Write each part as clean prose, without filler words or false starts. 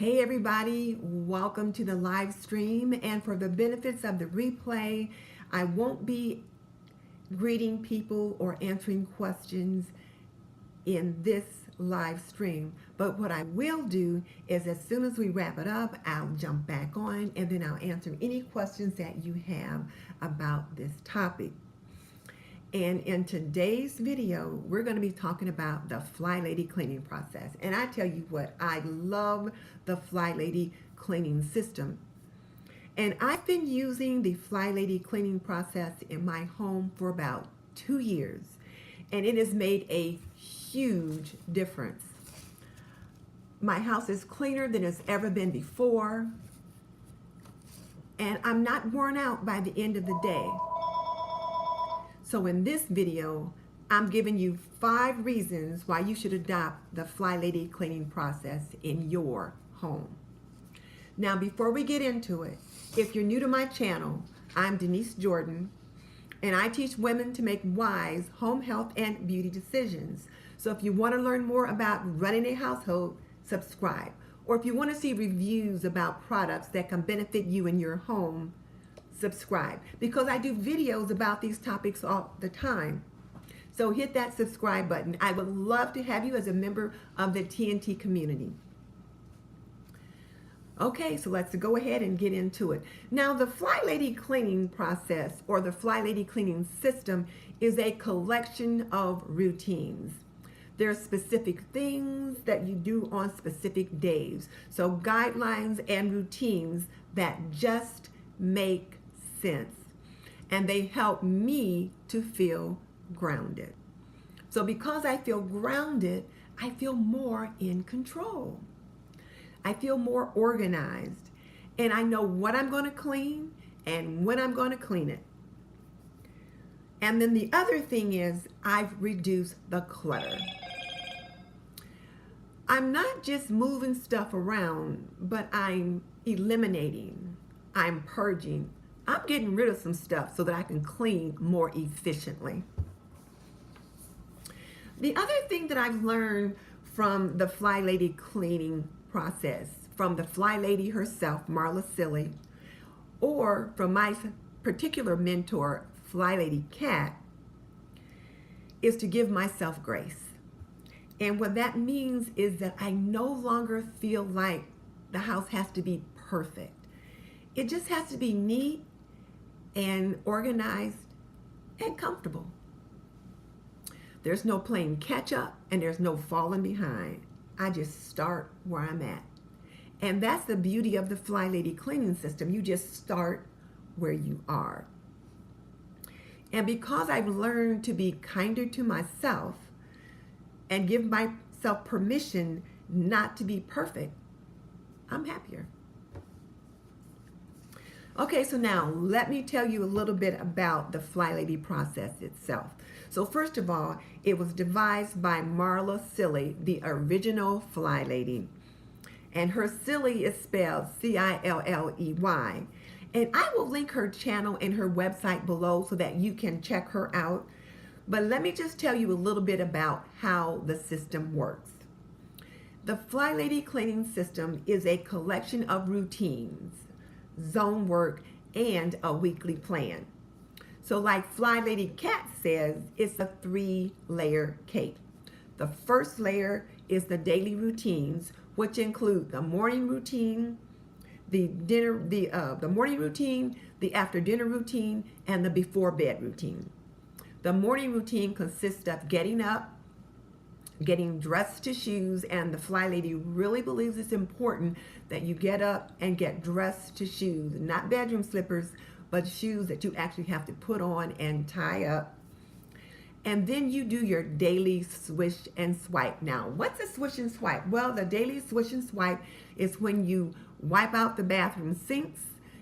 Hey everybody, welcome to the live stream, and for the benefits of the replay, I won't be greeting people or answering questions in this live stream, but what I will do is as soon as we wrap it up, I'll jump back on and then I'll answer any questions that you have about this topic. And in today's video, we're going to be talking about the Flylady cleaning process. And I tell you what, I love the Flylady cleaning system. And I've been using the Flylady cleaning process in my home for about 2 years. And it has made a huge difference. My house is cleaner than it's ever been before. And I'm not worn out by the end of the day. So in this video, I'm giving you 5 reasons why you should adopt the Flylady cleaning process in your home. Now, before we get into it, if you're new to my channel, I'm Denise Jordan, and I teach women to make wise home health and beauty decisions. So if you want to learn more about running a household, subscribe. Or if you want to see reviews about products that can benefit you in your home, subscribe, because I do videos about these topics all the time. So hit that subscribe button. I would love to have you as a member of the TNT community. Okay, so let's go ahead and get into it. Now, the Flylady cleaning process or the Flylady cleaning system is a collection of routines. There are specific things that you do on specific days. So guidelines and routines that just make sense, and they help me to feel grounded. So because I feel grounded, I feel more in control. I feel more organized, and I know what I'm going to clean and when I'm going to clean it. And then the other thing is I've reduced the clutter. I'm not just moving stuff around, but I'm eliminating, I'm purging, I'm getting rid of some stuff so that I can clean more efficiently. The other thing that I've learned from the Flylady cleaning process, from the Flylady herself, Marla Silly, or from my particular mentor, Flylady Cat, is to give myself grace. And what that means is that I no longer feel like the house has to be perfect. It just has to be neat and organized and comfortable. There's no playing catch up and there's no falling behind. I just start where I'm at. And that's the beauty of the Flylady cleaning system. You just start where you are. And because I've learned to be kinder to myself and give myself permission not to be perfect, I'm happier. Okay, so now let me tell you a little bit about the Flylady process itself. So first of all, it was devised by Marla Silly, the original Flylady. And her Silly is spelled C-I-L-L-E-Y. And I will link her channel and her website below so that you can check her out. But let me just tell you a little bit about how the system works. The Flylady cleaning system is a collection of routines, zone work, and a weekly plan. So like Flylady Cat says, it's a 3-layer cake. The first layer is the daily routines, which include the morning routine, the morning routine, the after dinner routine, and the before bed routine. The morning routine consists of getting up, getting dressed to shoes, and the Flylady really believes it's important that you get up and get dressed to shoes, not bedroom slippers, but shoes that you actually have to put on and tie up. And then you do your daily swish and swipe. Now, what's a swish and swipe? Well, the daily swish and swipe is when you wipe out the bathroom sinks,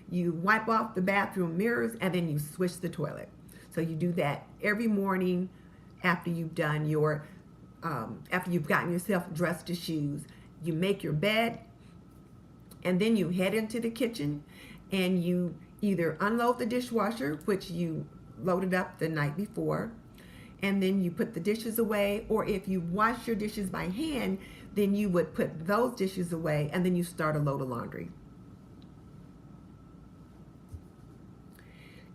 you wipe off the bathroom mirrors, and then you swish the toilet. So you do that every morning after you've done your after you've gotten yourself dressed to shoes. You make your bed, and then you head into the kitchen and you either unload the dishwasher, which you loaded up the night before, and then you put the dishes away, or if you wash your dishes by hand, then you would put those dishes away, and then you start a load of laundry.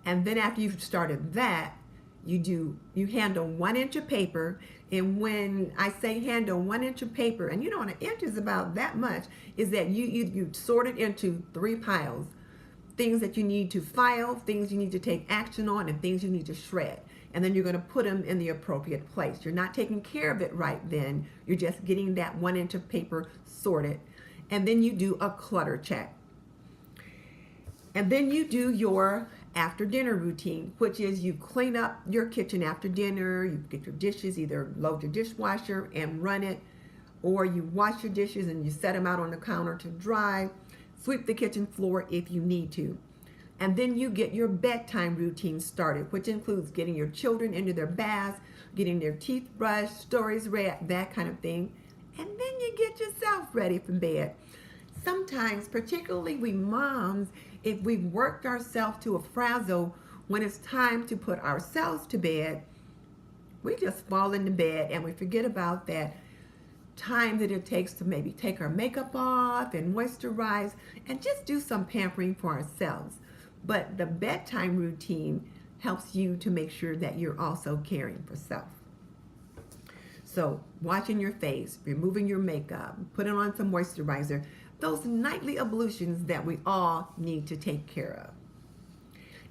And then after you've started that, you handle 1 inch of paper. And when I say handle 1 inch of paper, and an inch is about that much, is that you sort it into 3 piles. Things that you need to file, things you need to take action on, and things you need to shred. And then you're going to put them in the appropriate place. You're not taking care of it right then. You're just getting that 1 inch of paper sorted. And then you do a clutter check. And then you do your after dinner routine, which is you clean up your kitchen after dinner. You get your dishes, either load your dishwasher and run it, or you wash your dishes and you set them out on the counter to dry. Sweep the kitchen floor if you need to. And then you get your bedtime routine started, which includes getting your children into their baths, getting their teeth brushed, stories read, that kind of thing. And then you get yourself ready for bed. Sometimes, particularly we moms, if we've worked ourselves to a frazzle, when it's time to put ourselves to bed, we just fall into bed and we forget about that time that it takes to maybe take our makeup off and moisturize and just do some pampering for ourselves. But the bedtime routine helps you to make sure that you're also caring for self. So washing your face, removing your makeup, putting on some moisturizer, those nightly ablutions that we all need to take care of.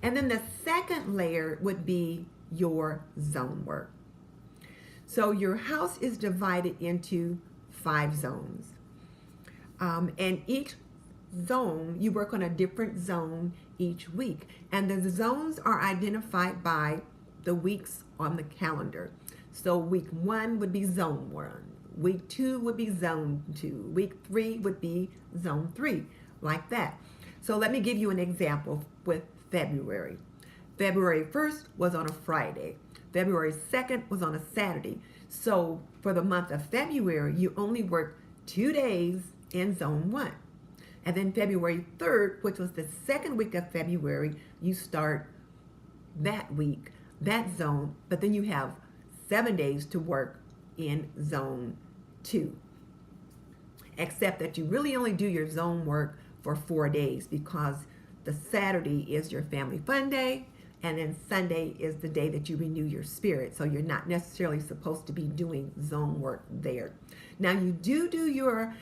And then the second layer would be your zone work. So your house is divided into 5 zones. And each zone, you work on a different zone each week. And the zones are identified by the weeks on the calendar. So week 1 would be zone 1. Week 2 would be zone 2. Week 3 would be zone 3, like that. So let me give you an example with February. February 1st was on a Friday. February 2nd was on a Saturday. So for the month of February, you only work 2 days in zone 1. And then February 3rd, which was the second week of February, you start that week, that zone, but then you have 7 days to work in zone 2. Except that you really only do your zone work for 4 days, because the Saturday is your family fun day, and then Sunday is the day that you renew your spirit. So you're not necessarily supposed to be doing zone work there. Now you do your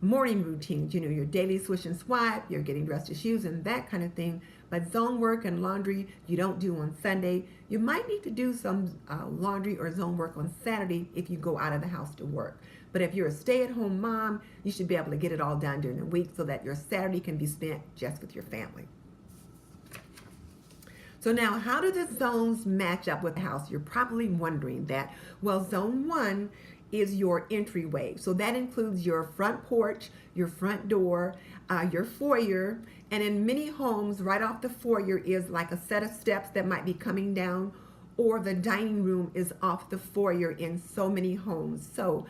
morning routines, your daily swish and swipe, your getting dressed to shoes and that kind of thing. But zone work and laundry you don't do on Sunday. You might need to do some laundry or zone work on Saturday if you go out of the house to work. But if you're a stay-at-home mom, you should be able to get it all done during the week so that your Saturday can be spent just with your family. So now, how do the zones match up with the house? You're probably wondering that. Well, zone 1 is your entryway. So that includes your front porch, your front door, your foyer, and in many homes, right off the foyer is like a set of steps that might be coming down, or the dining room is off the foyer in so many homes. So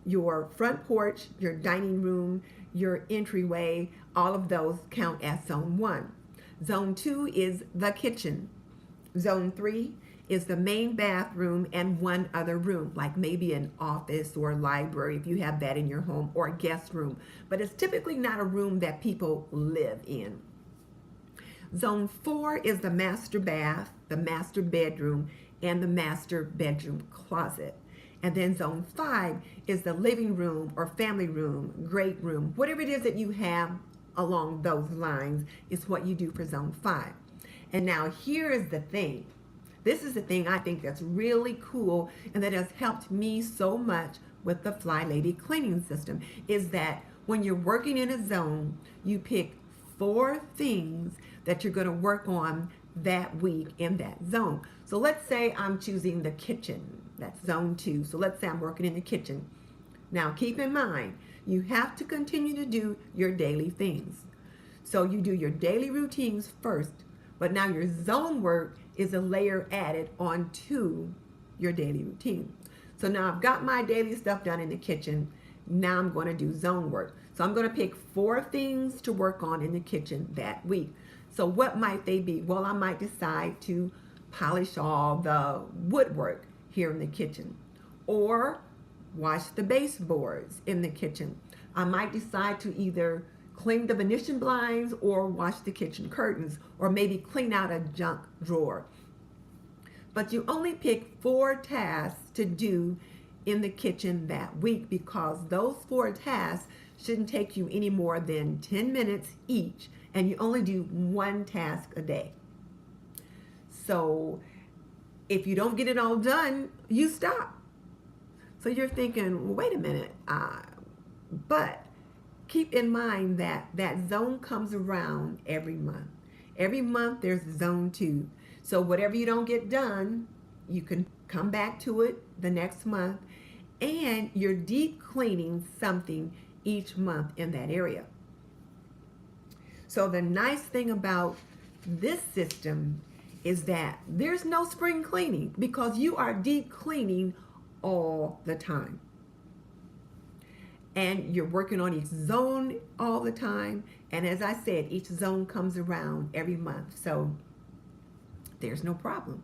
your front porch, your dining room, your entryway, all of those count as zone 1. Zone 2 is the kitchen. Zone 3 is the main bathroom and one other room, like maybe an office or a library if you have that in your home, or a guest room. But it's typically not a room that people live in. Zone 4 is the master bath, the master bedroom, and the master bedroom closet. And then zone 5 is the living room or family room, great room, whatever it is that you have along those lines is what you do for zone 5. And now here is the thing. This is the thing I think that's really cool and that has helped me so much with the Flylady cleaning system, is that when you're working in a zone, you pick 4 things that you're going to work on that week in that zone. So let's say I'm choosing the kitchen. That's zone 2. So let's say I'm working in the kitchen. Now keep in mind, you have to continue to do your daily things. So you do your daily routines first, but now your zone work is a layer added onto your daily routine. So now I've got my daily stuff done in the kitchen. Now I'm going to do zone work. So I'm going to pick 4 things to work on in the kitchen that week. So what might they be? Well, I might decide to polish all the woodwork here in the kitchen, or wash the baseboards in the kitchen. I might decide to either clean the Venetian blinds or wash the kitchen curtains, or maybe clean out a junk drawer. But you only pick 4 tasks to do in the kitchen that week, because those 4 tasks shouldn't take you any more than 10 minutes each, and you only do 1 task a day. So if you don't get it all done, you stop. So you're thinking, well, wait a minute, but keep in mind that that zone comes around every month. Every month there's zone 2. So whatever you don't get done, you can come back to it the next month, and you're deep cleaning something each month in that area. So the nice thing about this system is that there's no spring cleaning, because you are deep cleaning all the time. And you're working on each zone all the time. And as I said, each zone comes around every month. So there's no problem.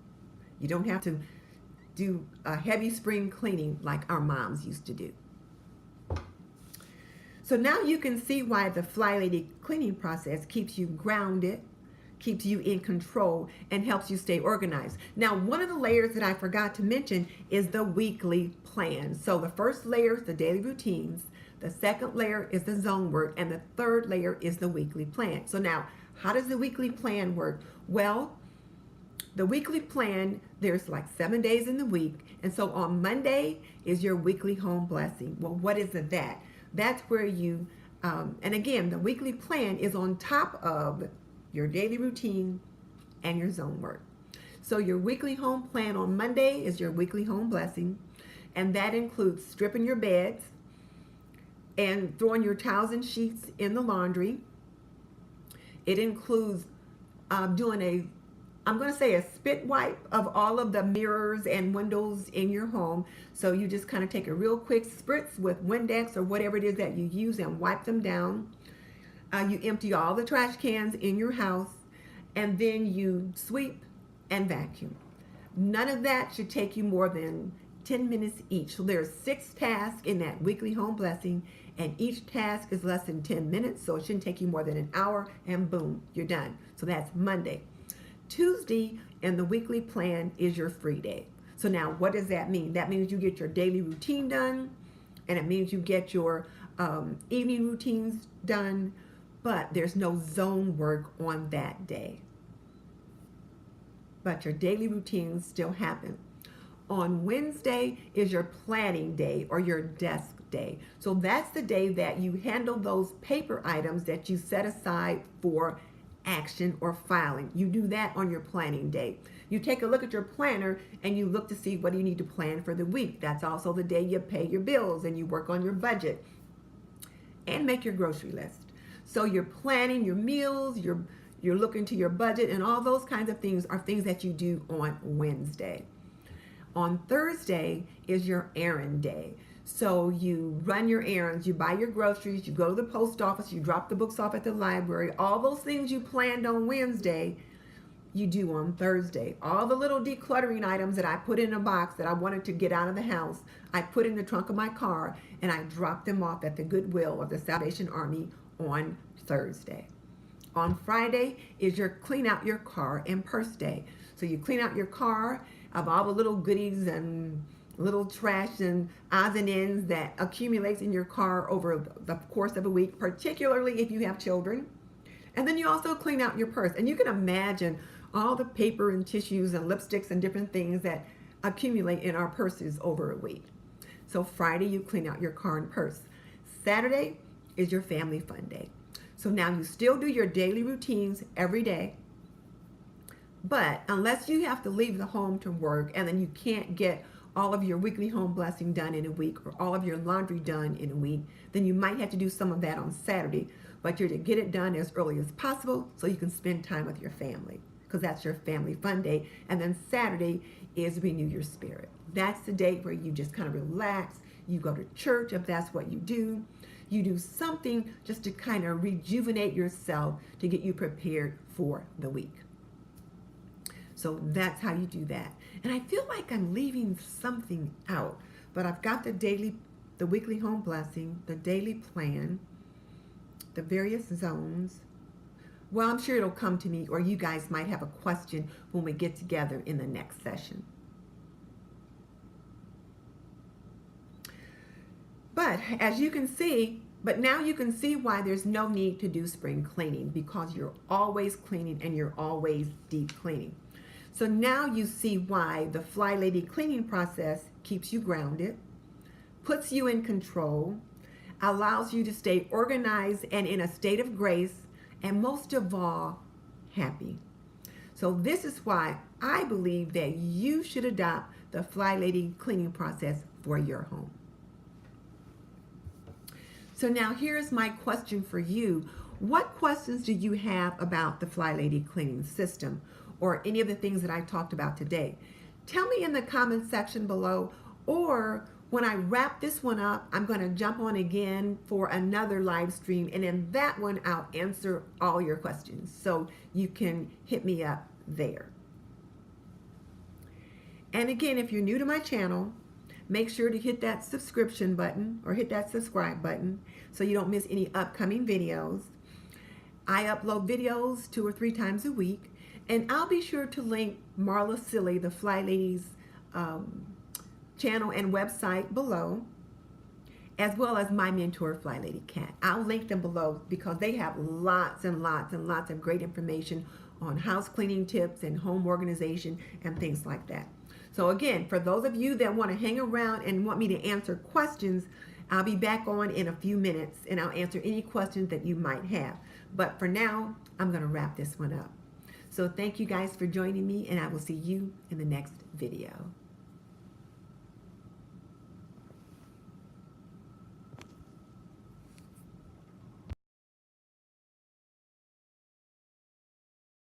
You don't have to do a heavy spring cleaning like our moms used to do. So now you can see why the Flylady cleaning process keeps you grounded, keeps you in control, and helps you stay organized. Now, one of the layers that I forgot to mention is the weekly plan. So the first layer is the daily routines, the second layer is the zone work, and the third layer is the weekly plan. So now, how does the weekly plan work? Well, the weekly plan, there's like 7 days in the week. And so on Monday is your weekly home blessing. Well, what is that? That's where you, and again, the weekly plan is on top of your daily routine and your zone work. So your weekly home plan on Monday is your weekly home blessing. And that includes stripping your beds and throwing your towels and sheets in the laundry. It includes doing I'm going to say a spit wipe of all of the mirrors and windows in your home. So you just kind of take a real quick spritz with Windex or whatever it is that you use and wipe them down. You empty all the trash cans in your house, and then you sweep and vacuum. None of that should take you more than 10 minutes each. So there's 6 tasks in that weekly home blessing, and each task is less than 10 minutes. So it shouldn't take you more than an hour, and boom, you're done. So that's Monday. Tuesday in the weekly plan is your free day. So now what does that mean? That means you get your daily routine done, and it means you get your evening routines done, but there's no zone work on that day. But your daily routines still happen. On Wednesday is your planning day or your desk day. So that's the day that you handle those paper items that you set aside for action or filing. You do that on your planning day. You take a look at your planner and you look to see what do you need to plan for the week. That's also the day you pay your bills and you work on your budget and make your grocery list. So you're planning your meals, you're looking to your budget, and all those kinds of things are things that you do on Wednesday. On Thursday is your errand day. So you run your errands, you buy your groceries, you go to the post office, you drop the books off at the library. All those things you planned on Wednesday, you do on Thursday. All the little decluttering items that I put in a box that I wanted to get out of the house, I put in the trunk of my car and I drop them off at the Goodwill of the Salvation Army on Thursday. On Friday is your clean out your car and purse day. So you clean out your car of all the little goodies and little trash and odds and ends that accumulates in your car over the course of a week, particularly if you have children. And then you also clean out your purse. And you can imagine all the paper and tissues and lipsticks and different things that accumulate in our purses over a week. So Friday, you clean out your car and purse. Saturday is your family fun day. So now you still do your daily routines every day, but unless you have to leave the home to work and then you can't get all of your weekly home blessing done in a week or all of your laundry done in a week, then you might have to do some of that on Saturday, but you're to get it done as early as possible so you can spend time with your family, because that's your family fun day. And then Saturday is renew your spirit. That's the day where you just kind of relax. You go to church if that's what you do. You do something just to kind of rejuvenate yourself to get you prepared for the week. So that's how you do that. And I feel like I'm leaving something out, But I've got the weekly home blessing, the daily plan, the various zones. Well, I'm sure it'll come to me, or you guys might have a question when we get together in the next session. But as you can see, now you can see why there's no need to do spring cleaning, because you're always cleaning and you're always deep cleaning. So now you see why the Flylady cleaning process keeps you grounded, puts you in control, allows you to stay organized and in a state of grace, and most of all, happy. So this is why I believe that you should adopt the Flylady cleaning process for your home. So now here's my question for you. What questions do you have about the Flylady cleaning system or any of the things that I talked about today? Tell me in the comment section below, or when I wrap this one up, I'm going to jump on again for another live stream, and in that one I'll answer all your questions, so you can hit me up there. And again, if you're new to my channel, make sure to hit that subscription button or hit that subscribe button so you don't miss any upcoming videos. I upload videos 2 or 3 times a week, and I'll be sure to link Marla Silly, the Flylady's channel and website below, as well as my mentor, Flylady Cat. I'll link them below because they have lots and lots and lots of great information on house cleaning tips and home organization and things like that. So again, for those of you that want to hang around and want me to answer questions, I'll be back on in a few minutes and I'll answer any questions that you might have. But for now, I'm going to wrap this one up. So thank you guys for joining me, and I will see you in the next video.